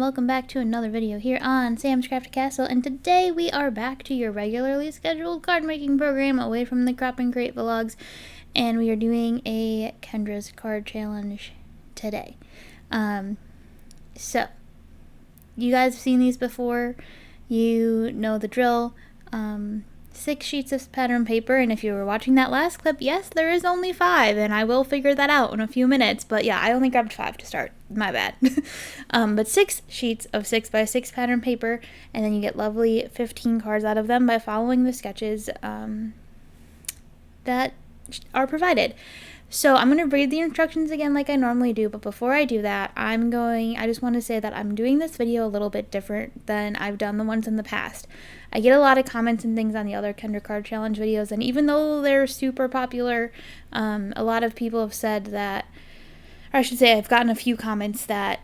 welcome back to another video here on Sam's Crafted Castle, and today we are back to your regularly scheduled card making program away from the Crop and Create vlogs, and we are doing a Kendra's card challenge today. So you guys have seen these before, you know the drill. 6 sheets of pattern paper, and if you were watching that last clip, yes, there is only 5, and I will figure that out in a few minutes, but yeah, I only grabbed 5 to start, my bad. But 6 sheets of 6x6 pattern paper, and then you get lovely 15 cards out of them by following the sketches that are provided. So I'm going to read the instructions again like I normally do, but before I do that, I just want to say that I'm doing this video a little bit different than I've done the ones in the past. I get a lot of comments and things on the other Kendra Card Challenge videos, and even though they're super popular, a lot of people have said that, or I should say I've gotten a few comments that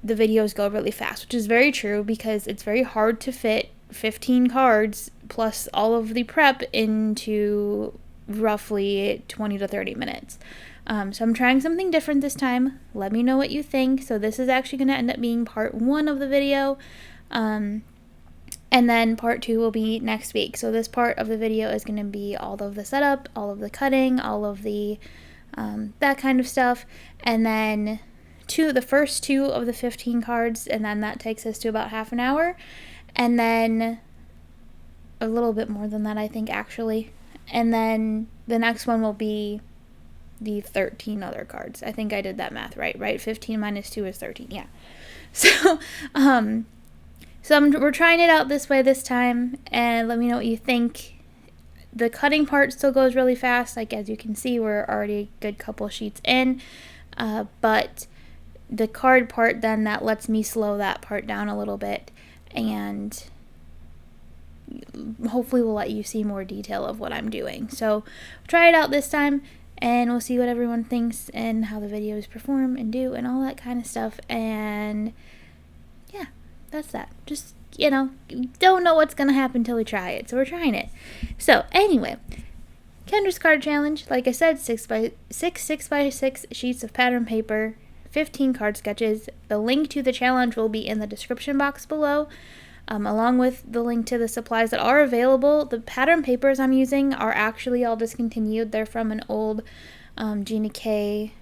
the videos go really fast, which is very true because it's very hard to fit 15 cards plus all of the prep into roughly 20 to 30 minutes. So I'm trying something different this time. Let me know what you think. So this is actually going to end up being part 1 of the video. And then part 2 will be next week. So this part of the video is going to be all of the setup, all of the cutting, all of the that kind of stuff. And then the first 2 of the 15 cards, and then that takes us to about half an hour. And then a little bit more than that, I think, actually. And then the next one will be the 13 other cards. I think I did that math right? 15 minus 2 is 13, yeah. So, we're trying it out this way this time, and let me know what you think. The cutting part still goes really fast. Like, as you can see, we're already a good couple sheets in, but the card part, then that lets me slow that part down a little bit, and hopefully we'll let you see more detail of what I'm doing. So try it out this time, and we'll see what everyone thinks and how the videos perform and do and all that kind of stuff. And yeah, that's that. Just, don't know what's gonna happen until we try it, so we're trying it. So anyway, Kendra's card challenge, like I said, 6x6 sheets of pattern paper, 15 card sketches. The link to the challenge will be in the description box below, along with the link to the supplies that are available. The pattern papers I'm using are actually all discontinued. They're from an old Gina K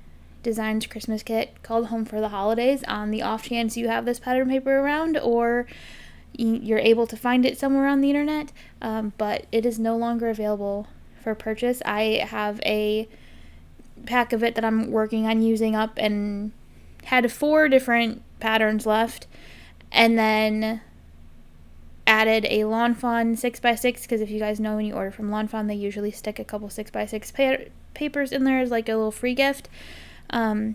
Designs Christmas kit called Home for the Holidays. On the off chance you have this pattern paper around, or you're able to find it somewhere on the internet, but it is no longer available for purchase. I have a pack of it that I'm working on using up, and had 4 different patterns left, and then added a Lawn Fawn 6x6, because if you guys know, when you order from Lawn Fawn, they usually stick a couple 6x6 papers in there as like a little free gift. I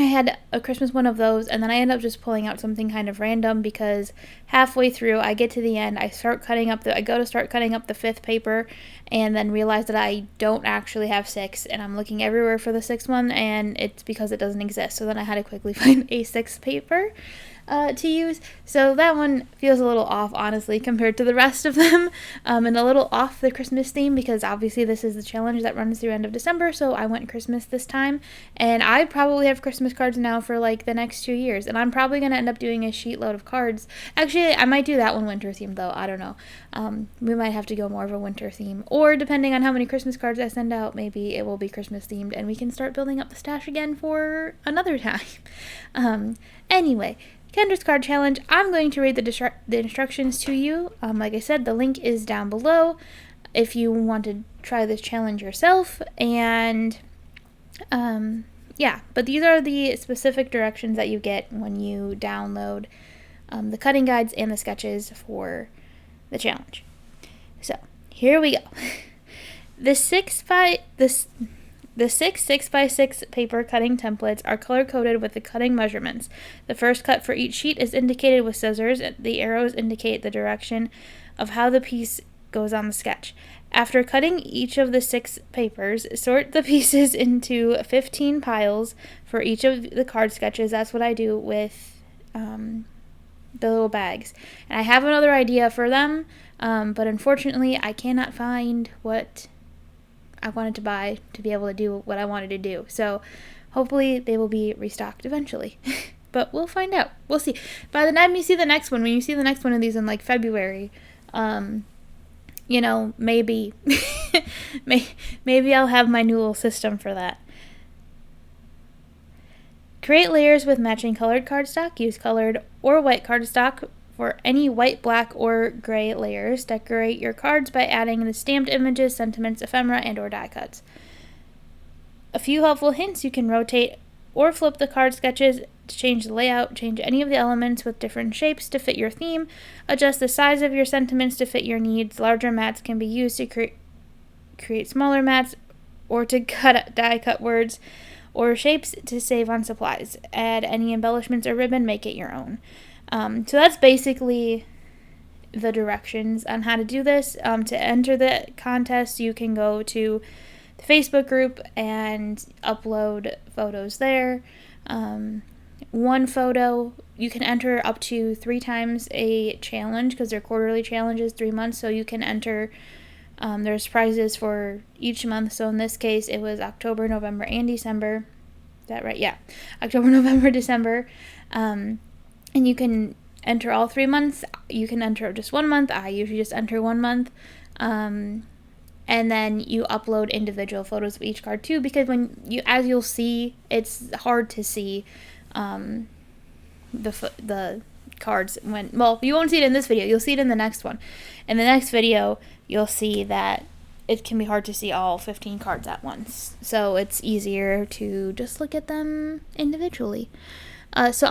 had a Christmas one of those, and then I ended up just pulling out something kind of random, because halfway through, I get to the end, I go to start cutting up the 5th paper, and then realize that I don't actually have 6, and I'm looking everywhere for the 6th one, and it's because it doesn't exist. So then I had to quickly find a 6th paper to use. So that one feels a little off, honestly, compared to the rest of them, and a little off the Christmas theme, because obviously this is the challenge that runs through end of December, so I went Christmas this time, and I probably have Christmas cards now for like the next 2 years, and I'm probably going to end up doing a sheet load of cards. Actually, I might do that one winter themed, though. I don't know. We might have to go more of a winter theme, or depending on how many Christmas cards I send out, maybe it will be Christmas themed, and we can start building up the stash again for another time. Anyway, Kendra's card challenge. I'm going to read the instructions to you. Like I said, the link is down below if you want to try this challenge yourself. And yeah, but these are the specific directions that you get when you download the cutting guides and the sketches for the challenge. So here we go. The 6 6x6 paper cutting templates are color-coded with the cutting measurements. The first cut for each sheet is indicated with scissors. The arrows indicate the direction of how the piece goes on the sketch. After cutting each of the 6 papers, sort the pieces into 15 piles for each of the card sketches. That's what I do with the little bags. And I have another idea for them, but unfortunately I cannot find what I wanted to buy to be able to do what I wanted to do. So hopefully they will be restocked eventually. But we'll find out. We'll see. By the time you see the next one, when you see the next one of these in like February, you know, maybe maybe I'll have my new little system for that. Create layers with matching colored cardstock. Use colored or white cardstock for any white, black, or gray layers. Decorate your cards by adding the stamped images, sentiments, ephemera, and or die cuts. A few helpful hints: you can rotate or flip the card sketches to change the layout, change any of the elements with different shapes to fit your theme, adjust the size of your sentiments to fit your needs. Larger mats can be used to create smaller mats, or to die cut words or shapes to save on supplies. Add any embellishments or ribbon, make it your own. So that's basically the directions on how to do this. To enter the contest, you can go to the Facebook group and upload photos there. One photo, you can enter up to 3 times a challenge, because they're quarterly challenges, 3 months, so you can enter. There's prizes for each month, so in this case it was October, November, and December. Is that right? Yeah, October, November, December. And you can enter all 3 months. You can enter just 1 month. I usually just enter 1 month. And then you upload individual photos of each card too, because as you'll see, it's hard to see the cards you won't see it in this video. You'll see it in the next one. In the next video, you'll see that it can be hard to see all 15 cards at once. So it's easier to just look at them individually. So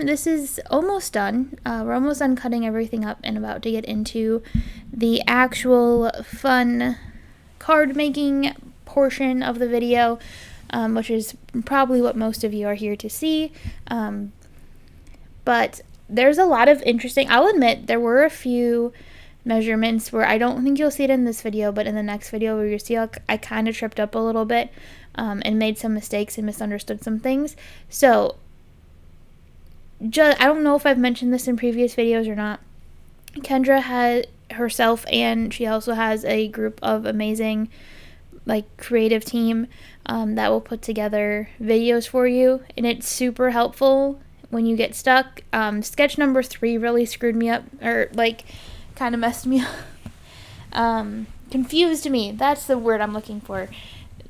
this is almost done. We're almost done cutting everything up and about to get into the actual fun card making portion of the video, which is probably what most of you are here to see. But there's a lot of interesting, I'll admit, there were a few measurements where I don't think you'll see it in this video, but in the next video where you see I kind of tripped up a little bit and made some mistakes and misunderstood some things. So I don't know if I've mentioned this in previous videos or not. Kendra had herself, and she also has a group of amazing creative team that will put together videos for you, and it's super helpful when you get stuck. Sketch number 3 really screwed me up, or kind of messed me up. Confused me. That's the word I'm looking for.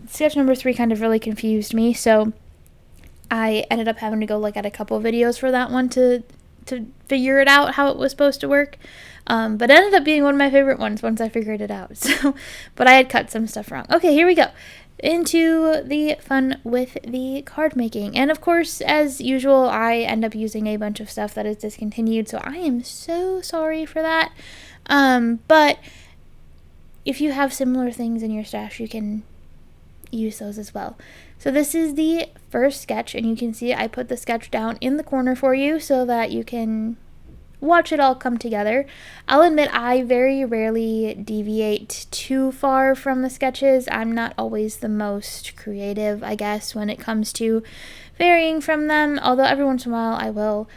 Sketch number 3 kind of really confused me, so I ended up having to go look at a couple videos for that one to figure it out how it was supposed to work. But it ended up being one of my favorite ones once I figured it out. So, but I had cut some stuff wrong. Okay, here we go. Into the fun with the card making. And of course, as usual, I end up using a bunch of stuff that is discontinued, so I am so sorry for that. But if you have similar things in your stash, you can use those as well. So this is the first sketch, and you can see I put the sketch down in the corner for you so that you can watch it all come together. I'll admit I very rarely deviate too far from the sketches. I'm not always the most creative, I guess, when it comes to varying from them, although every once in a while I will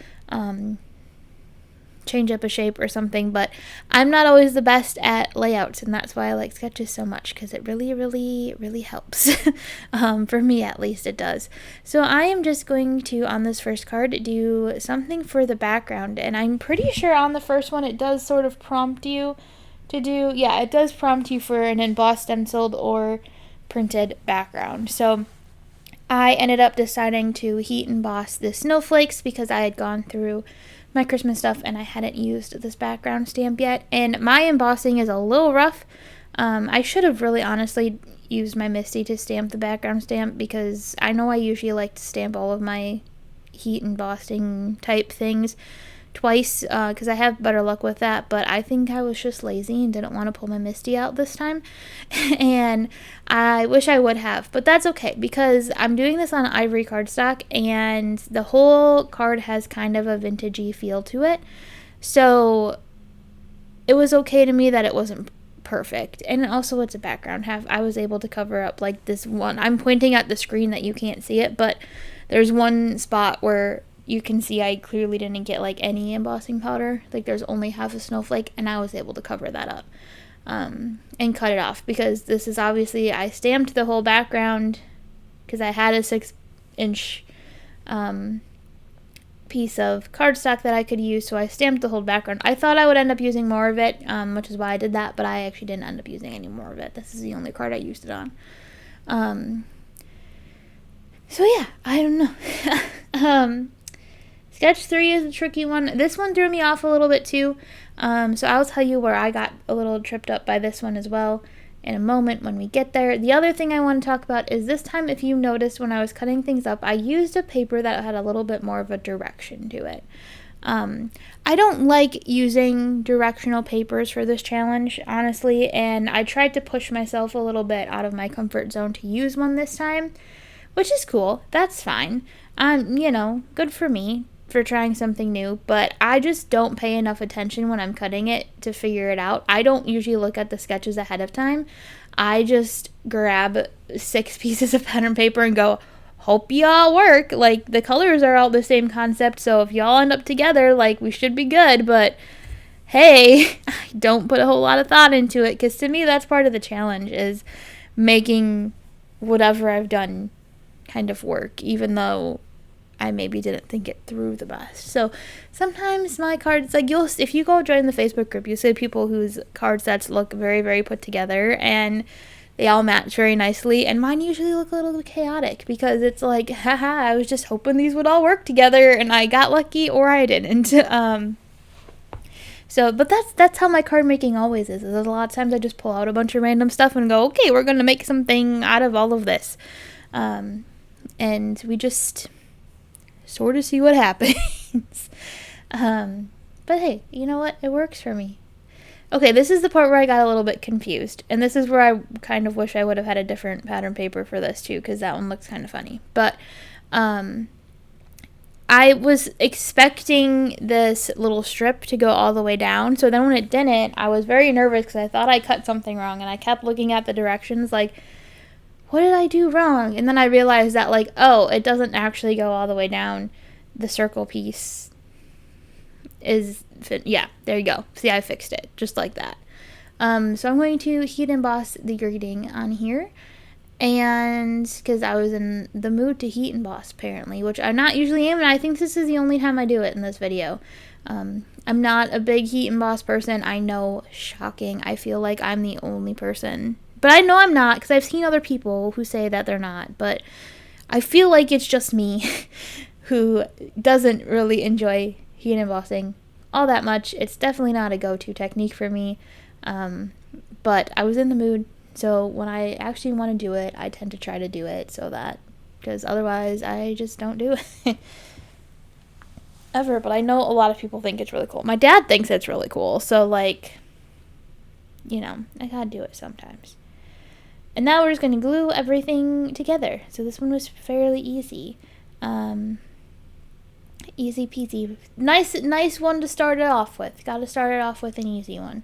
change up a shape or something, but I'm not always the best at layouts, and that's why I like sketches so much, because it really, really, really helps. For me, at least, it does. So I am just going to, on this first card, do something for the background, and I'm pretty sure on the first one it does sort of prompt you to do, yeah, it does prompt you for an embossed, stenciled, or printed background. So I ended up deciding to heat emboss the snowflakes because I had gone through my Christmas stuff and I hadn't used this background stamp yet, and my embossing is a little rough. I should have really honestly used my Misty to stamp the background stamp, because I know I usually like to stamp all of my heat embossing type things twice, because I have better luck with that, but I think I was just lazy and didn't want to pull my Misty out this time, and I wish I would have, but that's okay, because I'm doing this on ivory cardstock, and the whole card has kind of a vintagey feel to it, so it was okay to me that it wasn't perfect, and also it's a background. I was able to cover up this one, I'm pointing at the screen that you can't see it, but there's one spot where you can see I clearly didn't get any embossing powder. There's only half a snowflake, and I was able to cover that up and cut it off, because this is obviously, I stamped the whole background because I had a 6-inch piece of cardstock that I could use, so I stamped the whole background. I thought I would end up using more of it, which is why I did that, but I actually didn't end up using any more of it. This is the only card I used it on. So yeah, I don't know. Sketch 3 is a tricky one. This one threw me off a little bit too, so I'll tell you where I got a little tripped up by this one as well in a moment when we get there. The other thing I want to talk about is this time, if you noticed when I was cutting things up, I used a paper that had a little bit more of a direction to it. I don't like using directional papers for this challenge, honestly, and I tried to push myself a little bit out of my comfort zone to use one this time, which is cool. That's fine. Good for me for trying something new, but I just don't pay enough attention when I'm cutting it to figure it out. I don't usually look at the sketches ahead of time. I just grab 6 pieces of pattern paper and go, hope y'all work. Like, the colors are all the same concept, so if y'all end up together, like, we should be good, but hey, I don't put a whole lot of thought into it, because to me that's part of the challenge, is making whatever I've done kind of work, even though I maybe didn't think it through the best. So sometimes my cards, like, if you go join the Facebook group, you'll see people whose card sets look very, very put together and they all match very nicely, and mine usually look a little chaotic because it's like, haha, I was just hoping these would all work together and I got lucky or I didn't. But that's how my card making always is. A lot of times I just pull out a bunch of random stuff and go, okay, we're going to make something out of all of this. And we just sort of see what happens. But hey, you know what? It works for me. Okay, this is the part where I got a little bit confused. And this is where I kind of wish I would have had a different pattern paper for this too, because that one looks kind of funny. But I was expecting this little strip to go all the way down. So then when it didn't, I was very nervous because I thought I cut something wrong. And I kept looking at the directions like, what did I do wrong? And then I realized that, like, oh, it doesn't actually go all the way down. The circle piece is, yeah, there you go. See, I fixed it, just like that. So I'm going to heat emboss the greeting on here. And, because I was in the mood to heat emboss, apparently, which I not usually am, and I think this is the only time I do it in this video. I'm not a big heat emboss person. I know, shocking. I feel like I'm the only person. But I know I'm not, because I've seen other people who say that they're not. But I feel like it's just me who doesn't really enjoy heat embossing all that much. It's definitely not a go-to technique for me. But I was in the mood, so when I actually want to do it, I tend to try to do it because otherwise I just don't do it. Ever. But I know a lot of people think it's really cool. My dad thinks it's really cool, so, like, I gotta do it sometimes. And now we're just going to glue everything together. So this one was fairly easy. Easy peasy. Nice one to start it off with. Got to start it off with an easy one.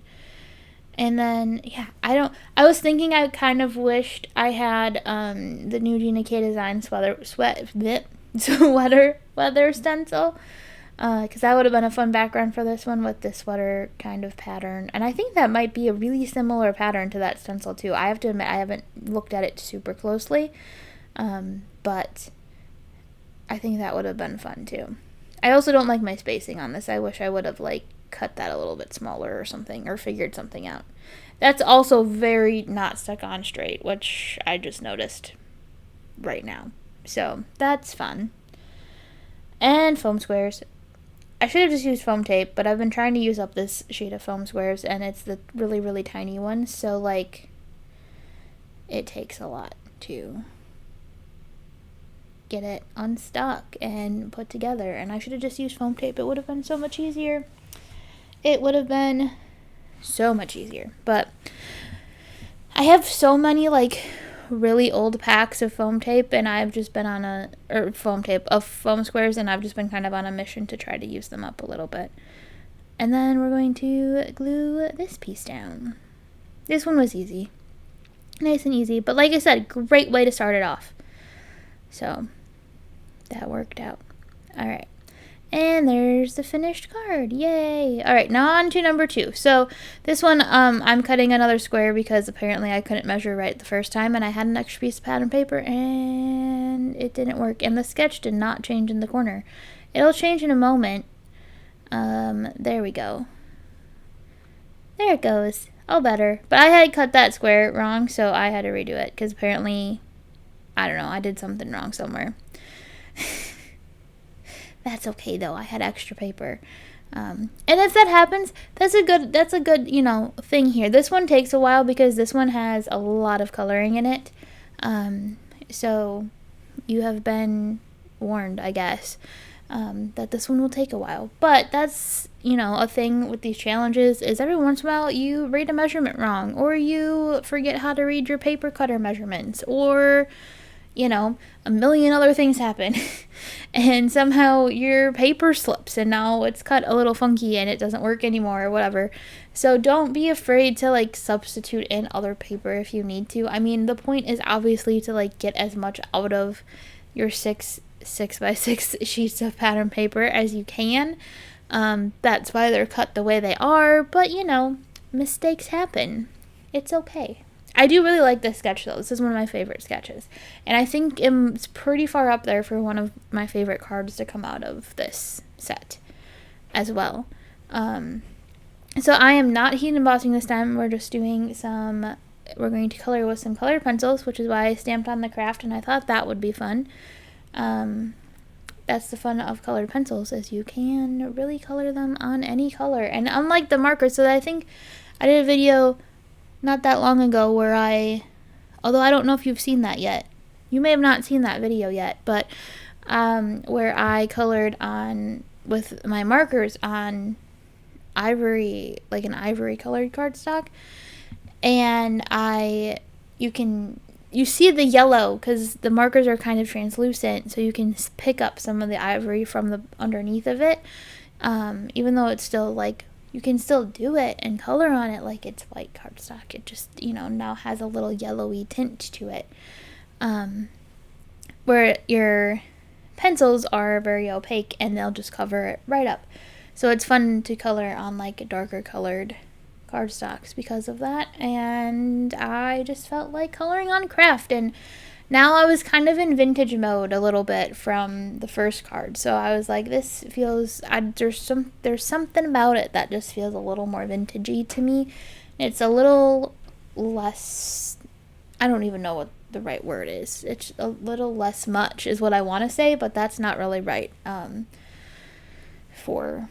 And then, yeah, I was thinking I kind of wished I had the new Gina K Design sweater stencil. Because that would have been a fun background for this one with this sweater kind of pattern. And I think that might be a really similar pattern to that stencil too. I have to admit I haven't looked at it super closely, but I think that would have been fun too. I also don't like my spacing on this. I wish I would have, like, cut that a little bit smaller or something, or figured something out. That's also very not stuck on straight, which I just noticed right now. So that's fun. And foam squares. I should have just used foam tape, but I've been trying to use up this sheet of foam squares, and it's the really, really tiny one, so, like, it takes a lot to get it unstuck and put together, and I should have just used foam tape. It would have been so much easier. It would have been so much easier, but I have so many, like, really old packs of foam tape, and I've just been on foam squares, and I've just been kind of on a mission to try to use them up a little bit. And then we're going to glue this piece down. This one was easy. Nice and easy, but like I said, great way to start it off. So that worked out. Alright. And there's the finished card. Yay! Alright, now on to number 2. So this one, I'm cutting another square because apparently I couldn't measure right the first time, and I had an extra piece of pattern paper, and it didn't work. And the sketch did not change in the corner. It'll change in a moment. There we go. There it goes. All better. But I had cut that square wrong, so I had to redo it, because apparently, I don't know, I did something wrong somewhere. That's okay though, I had extra paper. And if that happens, that's a good, thing here. This one takes a while because this one has a lot of coloring in it. So you have been warned, I guess, that this one will take a while. But that's, a thing with these challenges is every once in a while you read a measurement wrong, or you forget how to read your paper cutter measurements, or a million other things happen and somehow your paper slips and now it's cut a little funky and it doesn't work anymore or whatever. So don't be afraid to substitute in other paper if you need to. I mean, the point is obviously to get as much out of your 6x6 sheets of pattern paper as you can. That's why they're cut the way they are, but mistakes happen. It's okay. I do really like this sketch though. This is one of my favorite sketches. And I think it's pretty far up there for one of my favorite cards to come out of this set as well. So I am not heat embossing this time. We're just doing we're going to color with some colored pencils, which is why I stamped on the craft, and I thought that would be fun. That's the fun of colored pencils, is you can really color them on any color. And unlike the markers, so I think I did a video not that long ago where although I don't know if you've seen that yet. You may have not seen that video yet, but where I colored on with my markers on ivory, like an ivory colored cardstock, and you see the yellow because the markers are kind of translucent, so you can pick up some of the ivory from the underneath of it, even though it's still you can still do it and color on it like it's white cardstock. It just, now has a little yellowy tint to it. Where your pencils are very opaque and they'll just cover it right up. So it's fun to color on darker colored cardstocks because of that. And I just felt like coloring on craft, and now I was kind of in vintage mode a little bit from the first card. So I was like, this feels, there's something about it that just feels a little more vintagey to me. It's a little less, I don't even know what the right word is. It's a little less much is what I want to say, but that's not really right for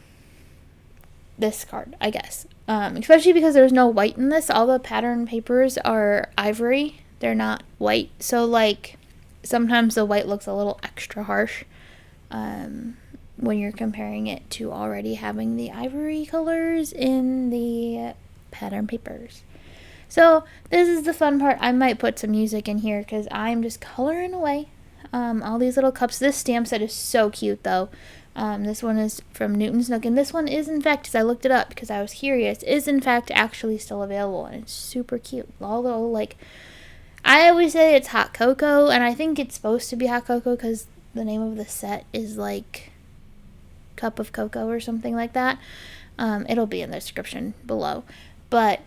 this card, I guess. Especially because there's no white in this. All the pattern papers are ivory. They're not white, so sometimes the white looks a little extra harsh when you're comparing it to already having the ivory colors in the pattern papers. So this is the fun part. I might put some music in here because I'm just coloring away all these little cups. This stamp set is so cute though. This one is from Newton's Nook, and this one is in fact, because I looked it up because I was curious, is in fact actually still available, and it's super cute. Although I always say it's hot cocoa, and I think it's supposed to be hot cocoa because the name of the set is Cup of Cocoa or something like that. It'll be in the description below. But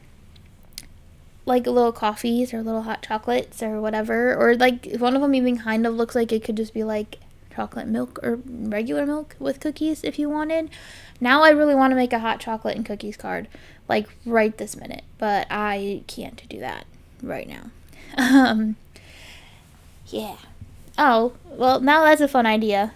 little coffees or little hot chocolates or whatever, or one of them even kind of looks like it could just be chocolate milk or regular milk with cookies if you wanted. Now I really want to make a hot chocolate and cookies card right this minute, but I can't do that right now. Yeah. Oh, well, now that's a fun idea.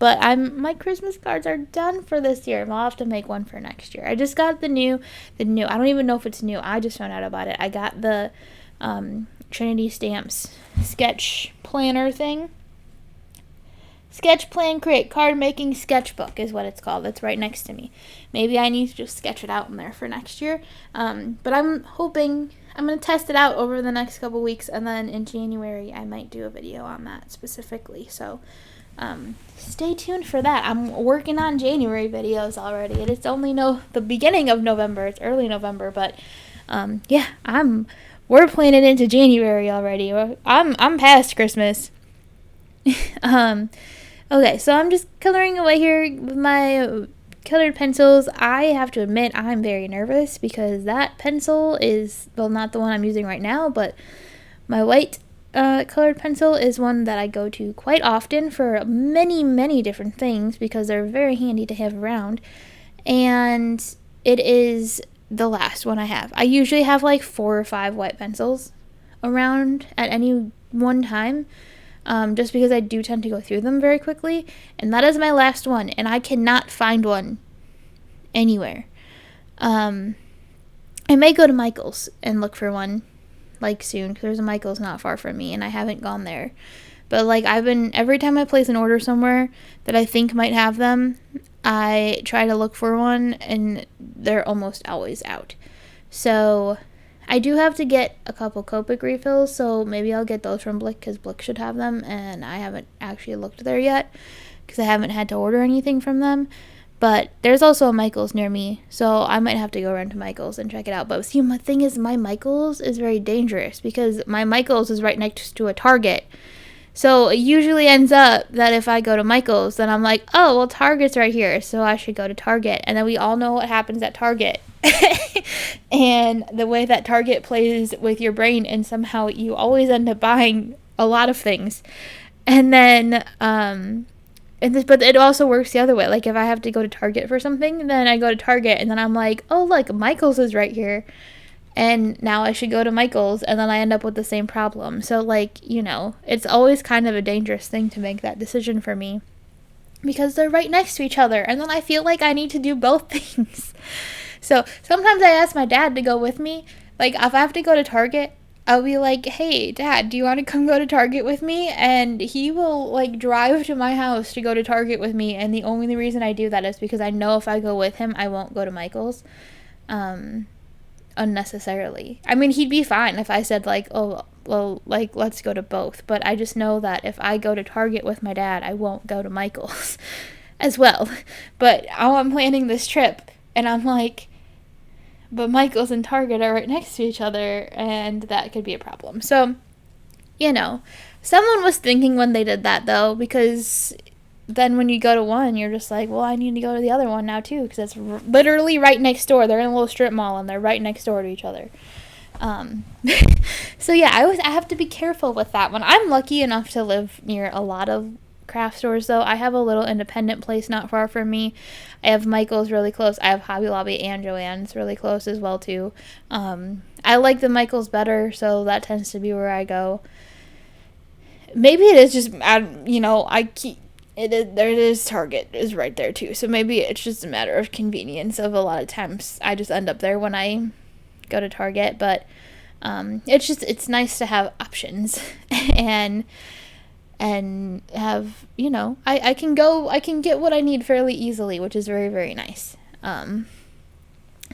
But my Christmas cards are done for this year. I'll have to make one for next year. I just got the new, I don't even know if it's new. I just found out about it. I got the Trinity Stamps sketch planner thing. Sketch Plan Create Card Making Sketchbook is what it's called. It's right next to me. Maybe I need to just sketch it out in there for next year. But I'm hoping, I'm going to test it out over the next couple weeks, and then in January I might do a video on that specifically. So stay tuned for that. I'm working on January videos already. It's only the beginning of November. It's early November, but yeah, we're planning into January already. I'm past Christmas. Okay, so I'm just coloring away here with my colored pencils. I have to admit I'm very nervous because that pencil is, well, not the one I'm using right now, but my white colored pencil is one that I go to quite often for many, many different things because they're very handy to have around. And it is the last one I have. I usually have like 4 or 5 white pencils around at any one time, just because I do tend to go through them very quickly. And that is my last one, and I cannot find one anywhere. I may go to Michael's and look for one like soon, because there's a Michael's not far from me and I haven't gone there. But like, every time I place an order somewhere that I think might have them, I try to look for one, and they're almost always out. So I do have to get a couple Copic refills, so maybe I'll get those from Blick, because Blick should have them, and I haven't actually looked there yet because I haven't had to order anything from them. But there's also a Michael's near me, so I might have to go around to Michael's and check it out. But see, my thing is, my Michael's is very dangerous because my Michael's is right next to a Target. So it usually ends up that if I go to Michael's, then I'm like, oh, well, Target's right here, so I should go to Target. And then we all know what happens at Target. And the way that Target plays with your brain, and somehow you always end up buying a lot of things. And then, but it also works the other way. Like, if I have to go to Target for something, then I go to Target, and then I'm like, oh, look, Michael's is right here. And now I should go to Michael's, and then I end up with the same problem. So, like, it's always kind of a dangerous thing to make that decision for me, because they're right next to each other, and then I feel like I need to do both things. So sometimes I ask my dad to go with me. Like, if I have to go to Target, I'll be like, hey, Dad, do you want to come go to Target with me? And he will, like, drive to my house to go to Target with me, and the only reason I do that is because I know if I go with him, I won't go to Michael's unnecessarily. I mean, he'd be fine if I said, like, oh, well, like, let's go to both. But I just know that if I go to Target with my dad, I won't go to Michael's as well. But I'm planning this trip, and I'm like, but Michael's and Target are right next to each other, and that could be a problem. So, someone was thinking when they did that, though, because then when you go to one, you're just like, well, I need to go to the other one now, too, because it's literally right next door. They're in a little strip mall, and they're right next door to each other. So, yeah, I have to be careful with that one. I'm lucky enough to live near a lot of craft stores, though. I have a little independent place not far from me. I have Michael's really close. I have Hobby Lobby and Joann's really close as well, too. I like the Michael's better, so that tends to be where I go. Maybe it is just, there is Target is right there too, so maybe it's just a matter of convenience. Of a lot of times I just end up there when I go to Target, but it's nice to have options and have, I can get what I need fairly easily, which is very, very nice.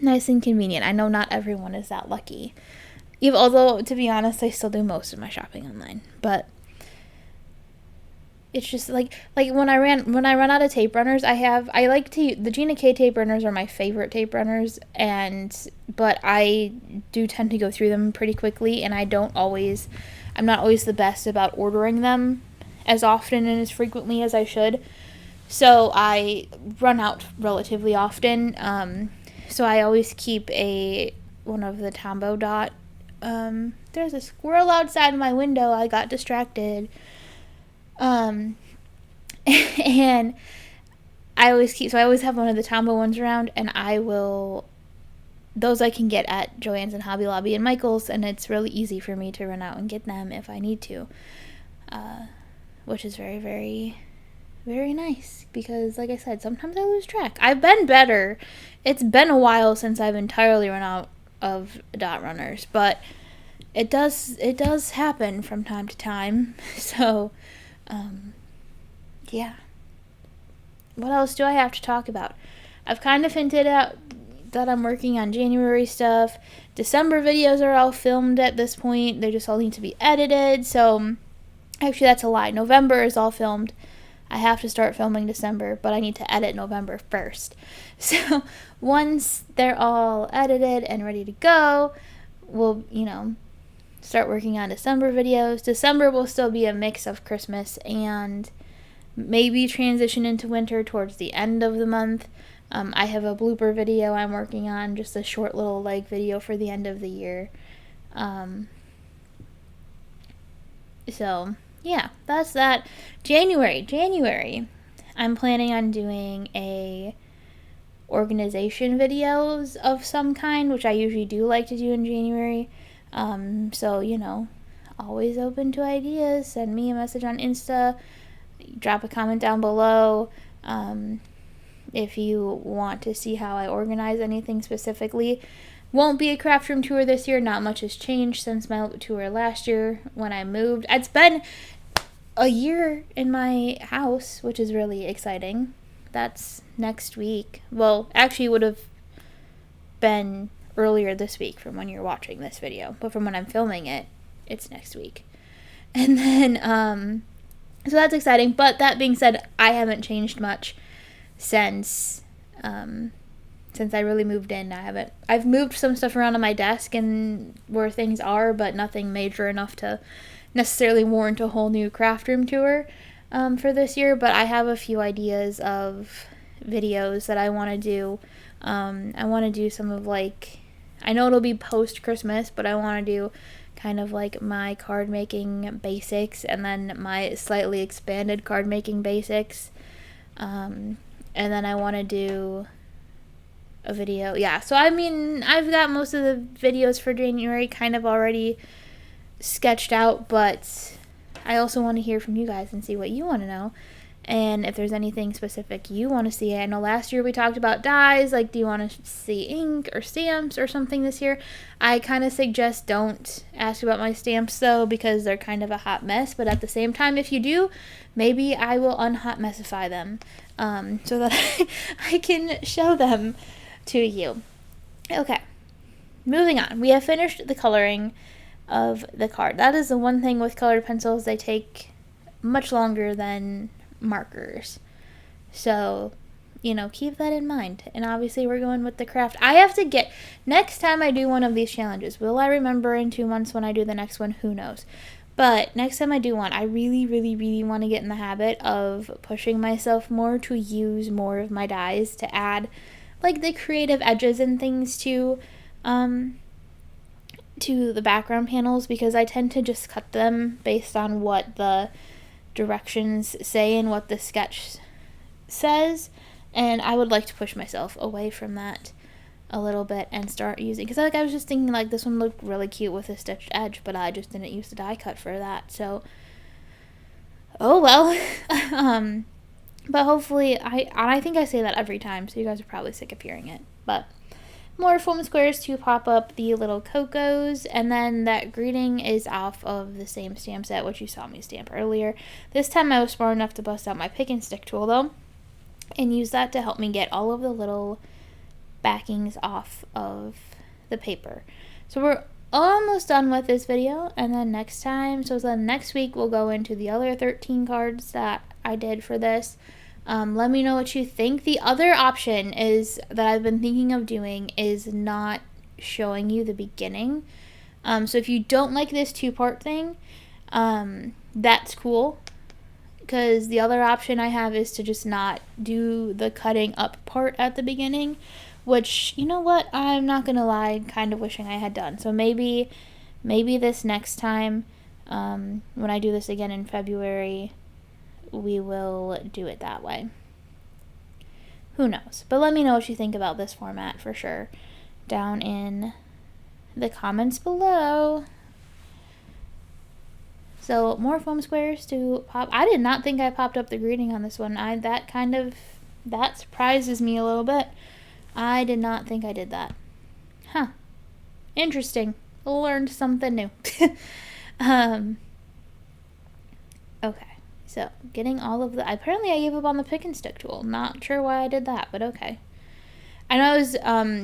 Nice and convenient. I know not everyone is that lucky, although, to be honest, I still do most of my shopping online, but it's just like when I run out of tape runners, the Gina K tape runners are my favorite tape runners, but I do tend to go through them pretty quickly, and I'm not always the best about ordering them as often and as frequently as I should. So I run out relatively often. So I always keep one of the Tombow Dot. There's a squirrel outside my window. I got distracted. And I always have one of the Tombow ones around, and those I can get at Joann's and Hobby Lobby and Michael's, and it's really easy for me to run out and get them if I need to, which is very, very, very nice, because, like I said, sometimes I lose track. I've been better. It's been a while since I've entirely run out of dot runners, but it does happen from time to time. So, yeah. What else do I have to talk about? I've kind of hinted out that I'm working on January stuff. December videos are all filmed at this point. They just all need to be edited. So, actually, that's a lie. November is all filmed. I have to start filming December, but I need to edit November first. So, once they're all edited and ready to go, we'll, start working on December videos. December will still be a mix of Christmas and maybe transition into winter towards the end of the month. I have a blooper video I'm working on, just a short little video for the end of the year. So, yeah, that's that. January. I'm planning on doing a organization videos of some kind, which I usually do like to do in January. So, always open to ideas. Send me a message on Insta. Drop a comment down below. If you want to see how I organize anything specifically. Won't be a craft room tour this year. Not much has changed since my tour last year when I moved. It's been a year in my house, which is really exciting. That's next week. Well, actually, it would have been earlier this week from when you're watching this video. But from when I'm filming it, it's next week. And then, so that's exciting. But that being said, I haven't changed much since I really moved in. I've moved some stuff around on my desk and where things are, but nothing major enough to necessarily warrant a whole new craft room tour for this year. But I have a few ideas of videos that I want to do. I want to do some of I know it'll be post Christmas, but I want to do kind of my card making basics and then my slightly expanded card making basics. And then I want to do a video. Yeah, so I mean, I've got most of the videos for January kind of already sketched out, but I also want to hear from you guys and see what you want to know. And if there's anything specific you want to see. I know last year we talked about dies, do you want to see ink or stamps or something this year? I kind of suggest don't ask about my stamps though, because they're kind of a hot mess, but at the same time, if you do, maybe I will unhot messify them so that I can show them to you. Okay, moving on. We have finished the coloring of the card. That is the one thing with colored pencils, they take much longer than markers. So, keep that in mind. And obviously we're going with the craft. I have to get, next time I do one of these challenges, will I remember in 2 months when I do the next one? Who knows? But next time I do one, I really, really, really want to get in the habit of pushing myself more to use more of my dies to add the creative edges and things to the background panels, because I tend to just cut them based on what the directions say and what the sketch says, and I would like to push myself away from that a little bit and start using, because I was just thinking this one looked really cute with a stitched edge, but I just didn't use the die cut for that, so oh well. But hopefully, I think I say that every time, so you guys are probably sick of hearing it, but more foam squares to pop up the little Cocos, and then that greeting is off of the same stamp set, which you saw me stamp earlier. This time I was smart enough to bust out my pick and stick tool, though, and use that to help me get all of the little backings off of the paper. So we're almost done with this video, and then next week we'll go into the other 13 cards that I did for this. Let me know what you think. The other option is that I've been thinking of doing is not showing you the beginning. So if you don't like this 2-part thing, that's cool, because the other option I have is to just not do the cutting up part at the beginning, which, you know what, I'm not gonna lie, kind of wishing I had done. So maybe this next time, when I do this again in February, we will do it that way. Who knows? But let me know what you think about this format for sure down in the comments below. So more foam squares to pop. I did not think I popped up the greeting on this one. That surprises me a little bit. I did not think I did that. Huh. Interesting. Learned something new. Okay. So, getting all of the... Apparently, I gave up on the pick and stick tool. Not sure why I did that, but okay. I know I was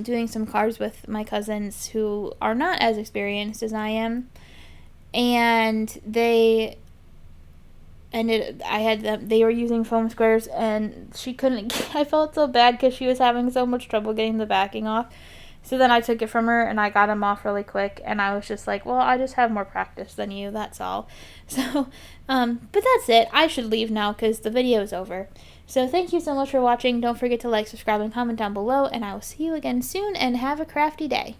doing some cards with my cousins who are not as experienced as I am. And they were using foam squares, and she couldn't... I felt so bad because she was having so much trouble getting the backing off. So then I took it from her, and I got them off really quick, and I was just like, well, I just have more practice than you, that's all. So, but that's it. I should leave now because the video is over. So thank you so much for watching. Don't forget to like, subscribe, and comment down below, and I will see you again soon, and have a crafty day.